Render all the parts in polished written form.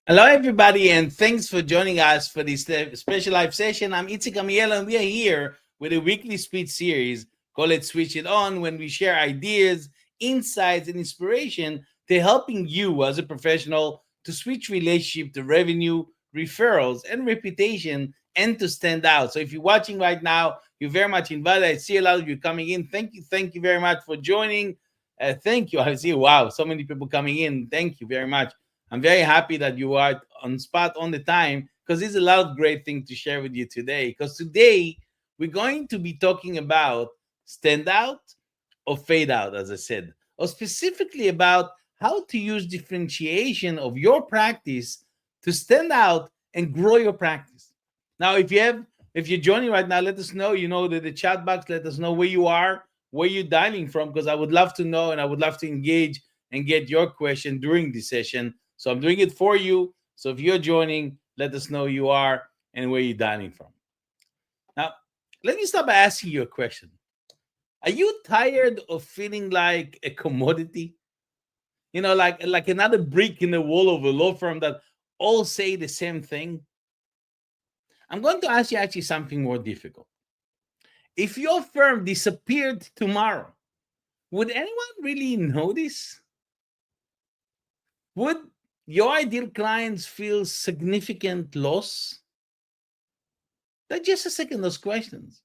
Hello, everybody, and thanks for joining us for this special live session. I'm Itzik Amiel, and we are here with a weekly speech series. Call it Switch It On, when we share ideas, insights, and inspiration to helping you as a professional to switch relationship to revenue, referrals, and reputation, and to stand out. So, if you're watching right now, you're very much invited. I see a lot of you coming in. Thank you very much for joining. Thank you. I see, wow, so many people coming in. Thank you very much. I'm very happy that you are on spot on the time because there's a lot of great things to share with you today. Because today we're going to be talking about stand out or fade out, as I said, or specifically about how to use differentiation of your practice to stand out and grow your practice. Now, if you're joining right now, let us know. You know the chat box. Let us know where you are, where you're dialing from, because I would love to know and I would love to engage and get your question during this session. So I'm doing it for you. So if you're joining, let us know who you are and where you're dialing from. Now, let me start by asking you a question. Are you tired of feeling like a commodity? Like another brick in the wall of a law firm that all say the same thing? I'm going to ask you actually something more difficult. If your firm disappeared tomorrow, would anyone really notice? Would your ideal clients feel significant loss? Just a second, those questions.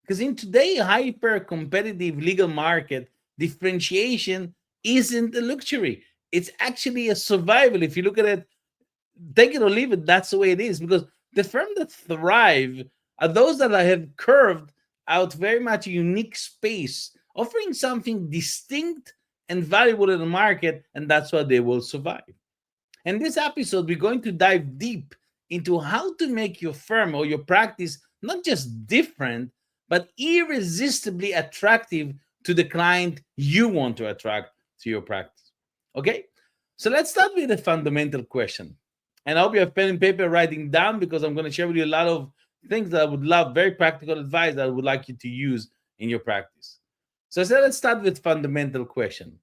Because in today's hyper competitive legal market, differentiation isn't a luxury. It's actually a survival. If you look at it, take it or leave it, that's the way it is. Because the firms that thrive are those that have curved out very much a unique space, offering something distinct and valuable in the market, and that's why they will survive. In this episode, we're going to dive deep into how to make your firm or your practice not just different, but irresistibly attractive to the client you want to attract to your practice. Okay? So let's start with a fundamental question. And I hope you have pen and paper writing down because I'm going to share with you a lot of things that I would love, very practical advice that I would like you to use in your practice. So I said, let's start with fundamental question.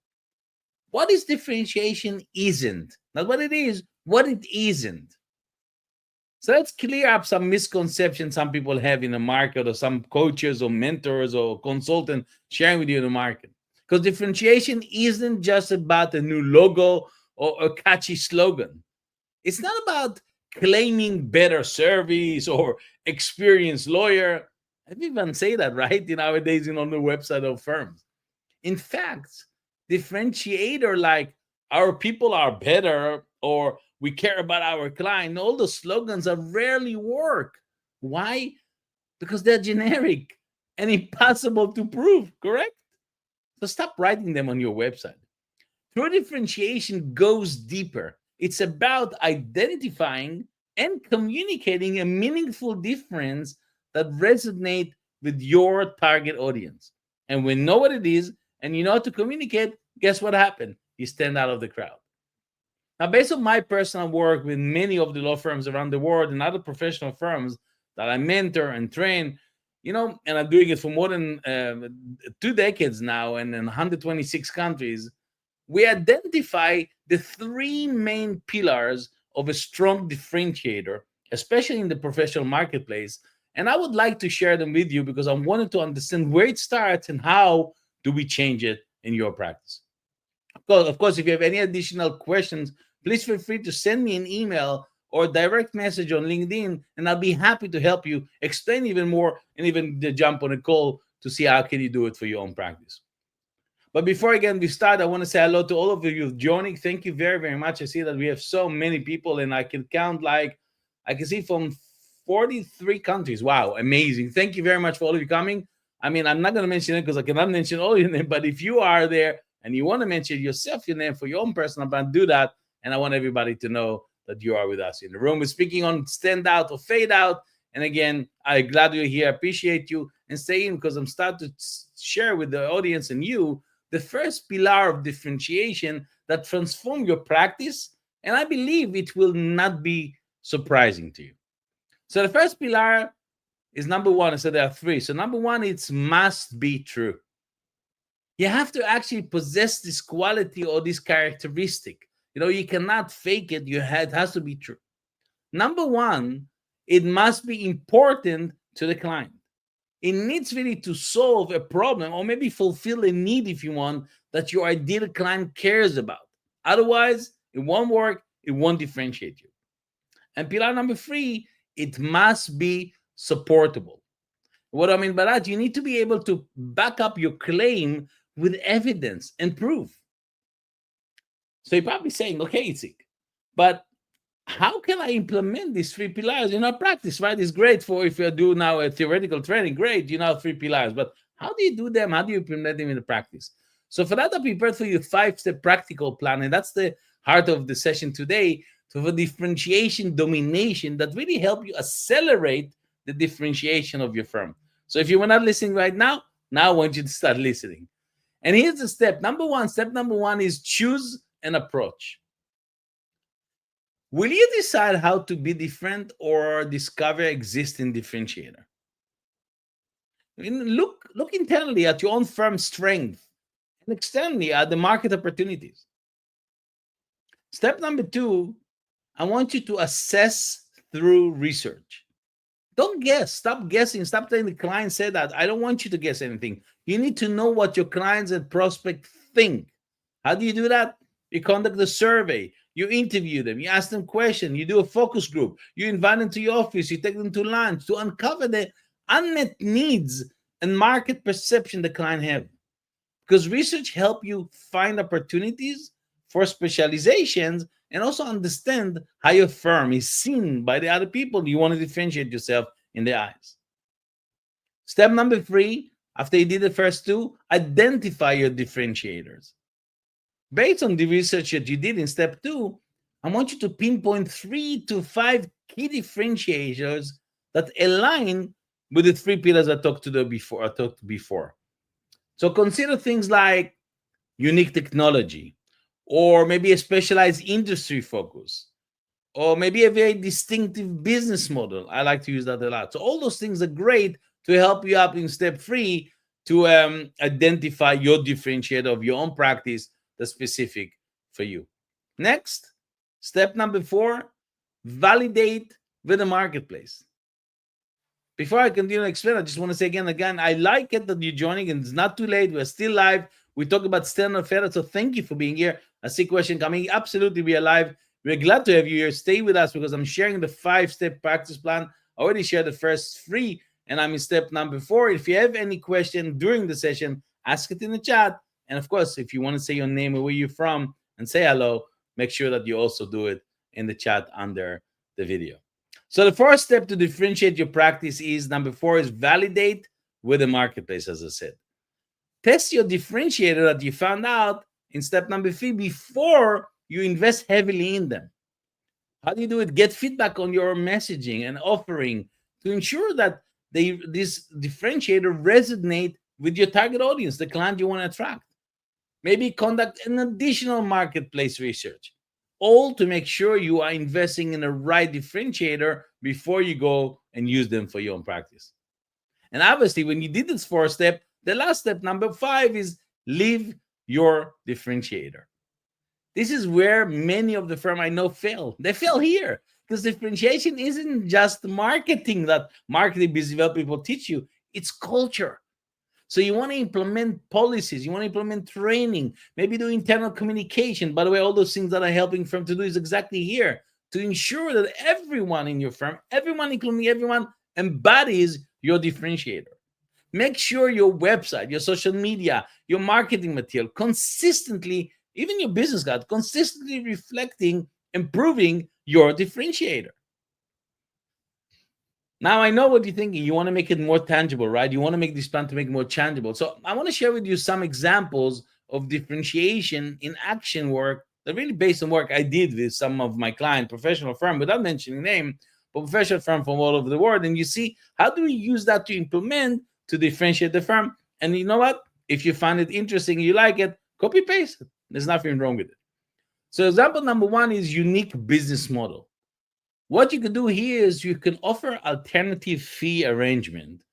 What is differentiation isn't? Not what it is, what it isn't. So let's clear up some misconceptions some people have in the market, or some coaches or mentors or consultants sharing with you in the market. Because differentiation isn't just about a new logo or a catchy slogan. It's not about claiming better service or experienced lawyer. I didn't even say that, right? Nowadays, on the website of firms. In fact, differentiator like our people are better or we care about our client, all the slogans are rarely work. Why? Because they're generic and impossible to prove, correct? So stop writing them on your website. True differentiation goes deeper. It's about identifying and communicating a meaningful difference that resonate with your target audience. And when you know what it is and you know how to communicate, guess what happened? You stand out of the crowd. Now, based on my personal work with many of the law firms around the world and other professional firms that I mentor and train, and I'm doing it for more than 2 decades now and in 126 countries, we identify the three main pillars of a strong differentiator, especially in the professional marketplace. And I would like to share them with you because I wanted to understand where it starts and how do we change it in your practice. Of course, if you have any additional questions, please feel free to send me an email or direct message on LinkedIn, and I'll be happy to help you explain even more and even jump on a call to see how can you do it for your own practice. But before again we start, I want to say hello to all of you joining. Thank you very, very much. I see that we have so many people, and I can count I can see from 43 countries. Wow, amazing. Thank you very much for all of you coming. I mean, I'm not going to mention it because I cannot mention all your name, but if you are there and you want to mention yourself, your name for your own personal brand, do that. And I want everybody to know that you are with us in the room. We're speaking on stand out or fade out. And again, I'm glad you're here. I appreciate you and stay in because I'm starting to share with the audience and you the first pillar of differentiation that transform your practice, and I believe it will not be surprising to you. So the first pillar is number one. I said there are three. So number one, it's must be true. You have to actually possess this quality or this characteristic. You cannot fake it. Your head has to be true. Number one, it must be important to the client. It needs really to solve a problem or maybe fulfill a need, if you want, that your ideal client cares about. Otherwise, it won't work, it won't differentiate you. And pillar number three, it must be supportable. What I mean by that, you need to be able to back up your claim with evidence and proof. So you're probably saying, okay, Itzik, but how can I implement these three pillars in our practice, right? It's great for if you do now a theoretical training, great, you know, three pillars, but how do you do them? How do you implement them in the practice? So for that, I prepared for you a 5-step practical plan, and that's the heart of the session today, to have a differentiation domination that really help you accelerate the differentiation of your firm. So if you were not listening right now, I want you to start listening. And here's the step. Step number one is choose an approach. Will you decide how to be different or discover existing differentiator? Look internally at your own firm's strength and externally at the market opportunities. Step number two, I want you to assess through research. Don't guess. Stop guessing. Stop telling the client say that. I don't want you to guess anything. You need to know what your clients and prospect think. How do you do that? You conduct a survey. You interview them. You ask them questions. You do a focus group. You invite them to your office. You take them to lunch to uncover the unmet needs and market perception the client have. Because research help you find opportunities for specializations and also understand how your firm is seen by the other people. You want to differentiate yourself in their eyes. Step number three, after you did the first two, identify your differentiators. Based on the research that you did in step two, I want you to pinpoint 3 to 5 key differentiators that align with the 3 pillars I talked before. So consider things like unique technology, or maybe a specialized industry focus, or maybe a very distinctive business model. I like to use that a lot. So all those things are great to help you up in step 3 to identify your differentiator of your own practice that's specific for you. Next, step number 4, validate with the marketplace. Before I continue to explain, I just want to say again, I like it that you're joining, and it's not too late. We're still live. We talk about standard federal, so thank you for being here. I see question coming. Absolutely, we are live. We're glad to have you here. Stay with us because I'm sharing the 5-step practice plan. I already shared the first 3, and I'm in step number 4. If you have any question during the session, ask it in the chat. And of course, if you want to say your name or where you're from and say hello, make sure that you also do it in the chat under the video. So the first step to differentiate your practice is, number 4, is validate with the marketplace, as I said. Test your differentiator that you found out in step number 3 before you invest heavily in them. How do you do it? Get feedback on your messaging and offering to ensure that this differentiator resonate with your target audience, the client you want to attract. Maybe conduct an additional marketplace research, all to make sure you are investing in the right differentiator before you go and use them for your own practice. And obviously, when you did this 4 step, the last step, number 5, is leave your differentiator. This is where many of the firm I know fail. They fail here because differentiation isn't just marketing that marketing business development people teach you. It's culture. So you want to implement policies, you want to implement training, maybe do internal communication. By the way, all those things that I'm helping firm to do is exactly here to ensure that everyone in your firm, everyone, including everyone, embodies your differentiator. Make sure your website, your social media, your marketing material consistently, even your business card, consistently reflecting, improving your differentiator. Now, I know what you're thinking. You want to make it more tangible, right? You want to make this plan to make it more tangible. So I want to share with you some examples of differentiation in action work that really based on work I did with some of my client professional firm, without mentioning name, but professional firm from all over the world. And you see, how do we use that to implement to differentiate the firm? And you know what? If you find it interesting, you like it, copy paste it. There's nothing wrong with it. So example number 1 is unique business model. What you can do here is you can offer alternative fee arrangement,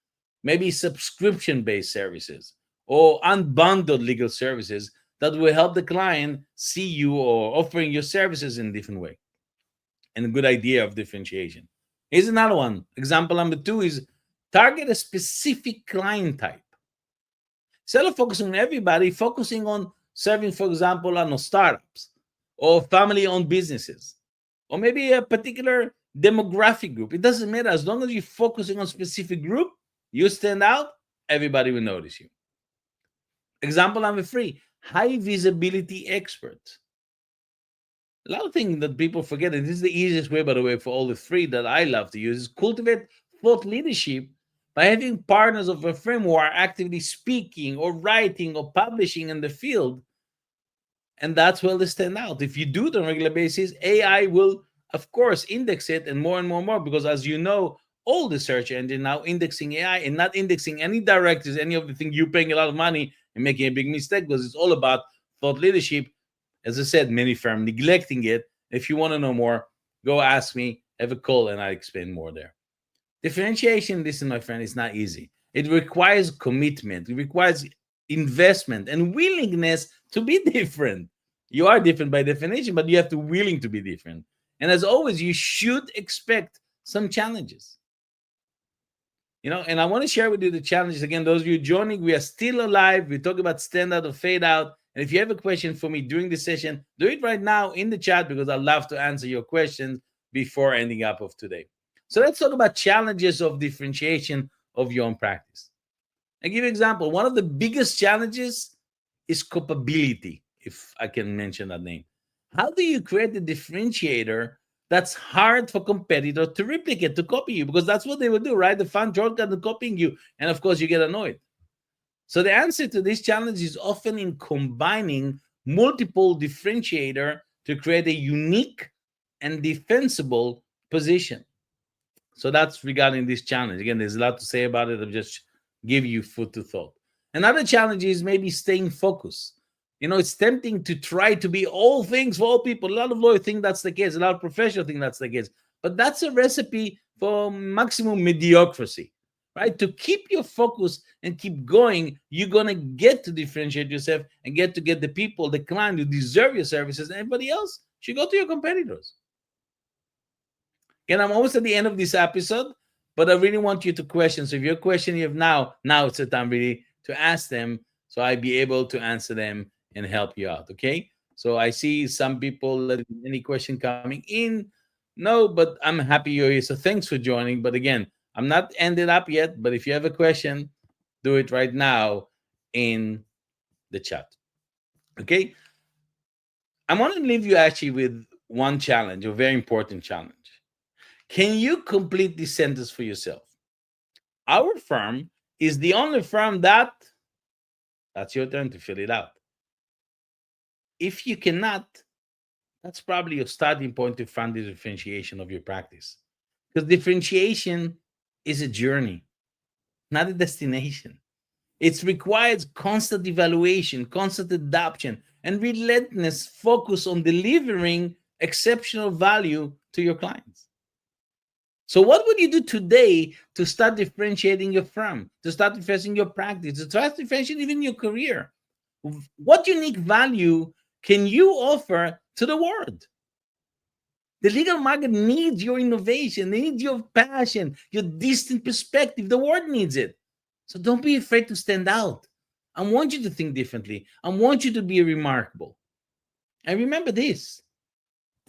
maybe subscription-based services or unbundled legal services that will help the client see you or offering your services in a different way. And a good idea of differentiation. Here's another one. Example number two is target a specific client type. Instead of focusing on everybody, focusing on serving, for example, on startups or family owned businesses or maybe a particular demographic group. It doesn't matter. As long as you're focusing on a specific group, you stand out, everybody will notice you. Example number three, high visibility experts. A lot of things that people forget, and this is the easiest way, by the way, for all the three that I love to use, is cultivate thought leadership by having partners of a firm who are actively speaking or writing or publishing in the field. And that's where they stand out. If you do it on a regular basis, AI will, of course, index it and more and more, because as you know, all the search engine now indexing AI and not indexing any directors, any of the things you're paying a lot of money and making a big mistake, because it's all about thought leadership. As I said, many firms neglecting it. If you want to know more, go ask me, have a call, and I'll explain more there. Differentiation, listen, my friend, is not easy. It requires commitment. It requires investment and willingness to be different. You are different by definition, but you have to willing to be different. And as always, you should expect some challenges. And I want to share with you the challenges. Again, those of you joining, we are still alive. We talk about stand out or fade out. And if you have a question for me during the session, do it right now in the chat, because I'd love to answer your questions before ending up of today. So let's talk about challenges of differentiation of your own practice. I'll give you an example. One of the biggest challenges is copability, if I can mention that name. How do you create a differentiator that's hard for competitor to replicate, to copy you? Because that's what they will do, right? The fun shortcut to copying you. And of course, you get annoyed. So the answer to this challenge is often in combining multiple differentiator to create a unique and defensible position. So that's regarding this challenge. Again, there's a lot to say about it. I'll just give you food to thought. Another challenge is maybe staying focused. It's tempting to try to be all things for all people. A lot of lawyers think that's the case. A lot of professionals think that's the case. But that's a recipe for maximum mediocrity, right? To keep your focus and keep going, you're going to get to differentiate yourself and get the people, the client who deserve your services, and everybody else should go to your competitors. Again, I'm almost at the end of this episode, but I really want you to question. So if your question you have now it's the time really to ask them, so I'll be able to answer them and help you out, okay? So I see some people, any question coming in? No, but I'm happy you're here. So thanks for joining. But again, I'm not ended up yet, but if you have a question, do it right now in the chat, okay? I want to leave you actually with one challenge, a very important challenge. Can you complete this sentence for yourself? Our firm is the only firm that's your turn to fill it out. If you cannot, that's probably your starting point to find the differentiation of your practice. Because differentiation is a journey, not a destination. It requires constant evaluation, constant adoption, and relentless focus on delivering exceptional value to your clients. So what would you do today to start differentiating your firm, to start differentiating your practice, to start differentiating even your career? What unique value can you offer to the world? The legal market needs your innovation. They need your passion, your distant perspective. The world needs it. So don't be afraid to stand out. I want you to think differently. I want you to be remarkable. And remember this.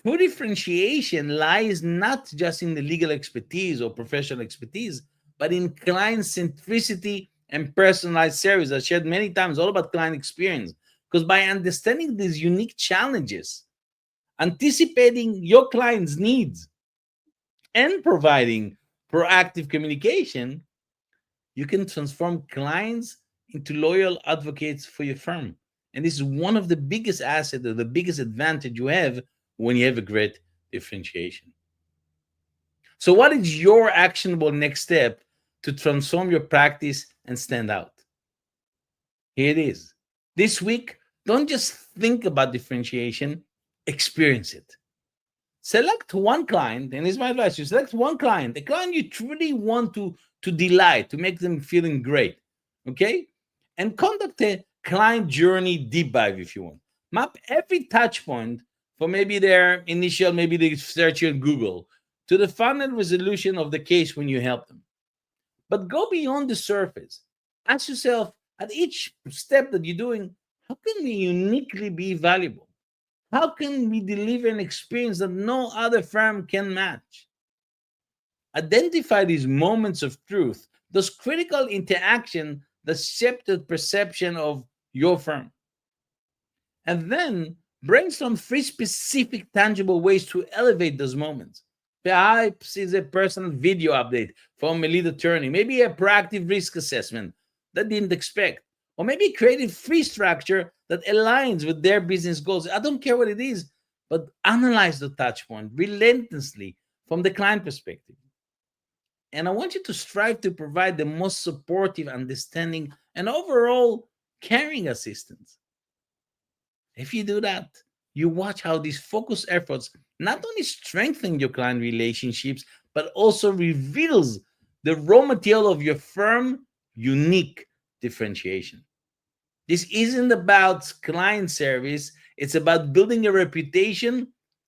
True differentiation lies not just in the legal expertise or professional expertise, but in client centricity and personalized service. I shared many times all about client experience, because by understanding these unique challenges, anticipating your client's needs, and providing proactive communication, you can transform clients into loyal advocates for your firm. And this is one of the biggest assets or the biggest advantage you have when you have a great differentiation. So what is your actionable next step to transform your practice and stand out? Here it is. This week, don't just think about differentiation, experience it. Select one client, and this is my advice, you select one client, the client you truly want to delight, to make them feeling great, okay? And conduct a client journey deep dive, if you want. Map every touch point for maybe their initial, maybe they search on Google, to the final resolution of the case when you help them. But go beyond the surface. Ask yourself at each step that you're doing, how can we uniquely be valuable? How can we deliver an experience that no other firm can match? Identify these moments of truth, those critical interaction that shape the perception of your firm. And then brainstorm three specific tangible ways to elevate those moments. Perhaps it's a personal video update from a lead attorney, maybe a proactive risk assessment that didn't expect, or maybe create a free structure that aligns with their business goals. I don't care what it is, but analyze the touch point relentlessly from the client perspective. And I want you to strive to provide the most supportive, understanding, and overall caring assistance. If you do that, you watch how these focused efforts not only strengthen your client relationships, but also reveals the raw material of your firm unique differentiation. This isn't about client service, it's about building a reputation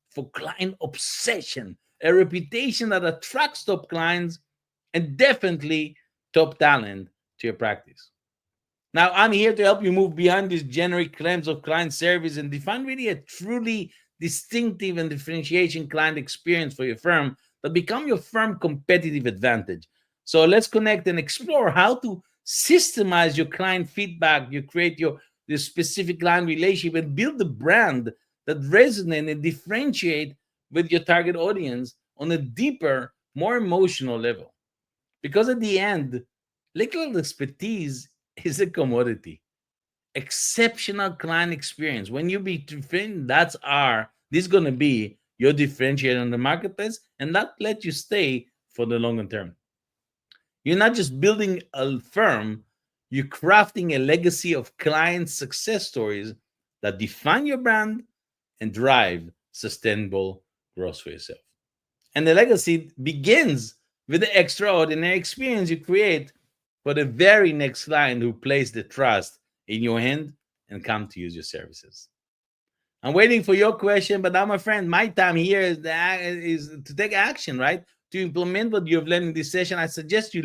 for client obsession, a reputation that attracts top clients and definitely top talent to your practice. Now, I'm here to help you move beyond these generic claims of client service and define really a truly distinctive and differentiation client experience for your firm that become your firm competitive advantage. So let's connect and explore how to systemize your client feedback, you create your specific client relationship and build the brand that resonate and differentiate with your target audience on a deeper, more emotional level. Because at the end, legal expertise is a commodity. Exceptional client experience. When you be different, this is gonna be your differentiator in the marketplace, and that let you stay for the longer term. You're not just building a firm, you're crafting a legacy of client success stories that define your brand and drive sustainable growth for yourself. And the legacy begins with the extraordinary experience you create for the very next client who place the trust in your hand and come to use your services. I'm waiting for your question, but now, my friend, my time here is to take action, right? To implement what you've learned in this session. I suggest you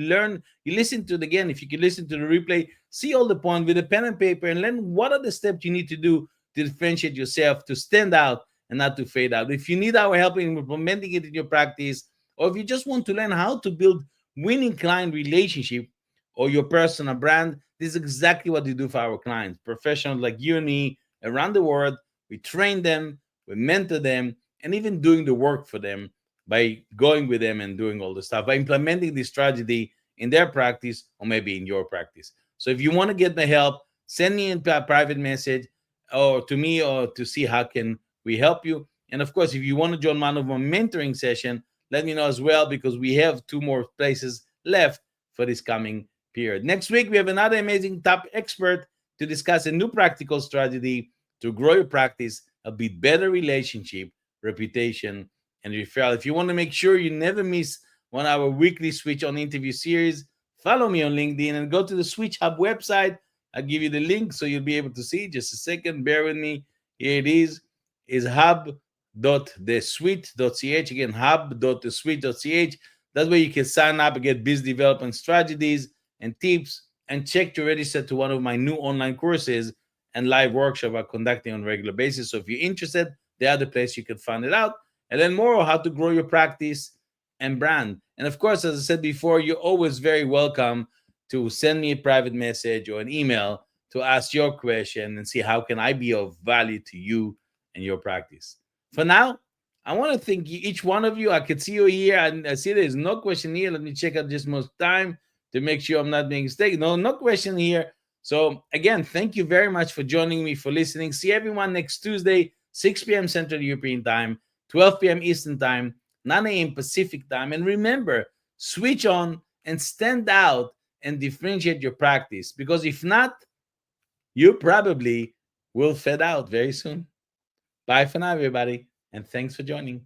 listen to it again. If you can listen to the replay, see all the points with a pen and paper and learn what are the steps you need to do to differentiate yourself, to stand out and not to fade out. If you need our help in implementing it in your practice, or if you just want to learn how to build winning client relationship or your personal brand, this is exactly what we do for our clients, professionals like you and me around the world. We train them, we mentor them, and even doing the work for them by going with them and doing all the stuff, by implementing this strategy in their practice or maybe in your practice. So if you want to get the help, send me a private message or to me or to see how can we help you. And of course, if you want to join one of my mentoring session, let me know as well because we have 2 more places left for this coming period. Next week, we have another amazing top expert to discuss a new practical strategy to grow your practice, a bit better relationship, reputation, and referral. If you want to make sure you never miss one of our weekly Switch on interview series, follow me on LinkedIn and go to the Switch Hub website. I'll give you the link so you'll be able to see. Just a second, bear with me. Here it is hub.theswitch.ch. Again, hub.theswitch.ch. That way you can sign up and get business development strategies and tips and check to register to one of my new online courses and live workshop I'm conducting on a regular basis. So if you're interested, the other place you can find it out and learn more on how to grow your practice and brand. And of course, as I said before, you're always very welcome to send me a private message or an email to ask your question and see how can I be of value to you and your practice. For now, I want to thank each one of you. I could see you here, and I see there's no question here. Let me check out just most time to make sure I'm not being mistaken. No question here. So again, thank you very much for joining me, for listening. See everyone next Tuesday, 6 p.m. Central European Time, 12 p.m. Eastern Time, 9 a.m. Pacific Time. And remember, switch on and stand out and differentiate your practice. Because if not, you probably will fade out very soon. Bye for now, everybody, and thanks for joining.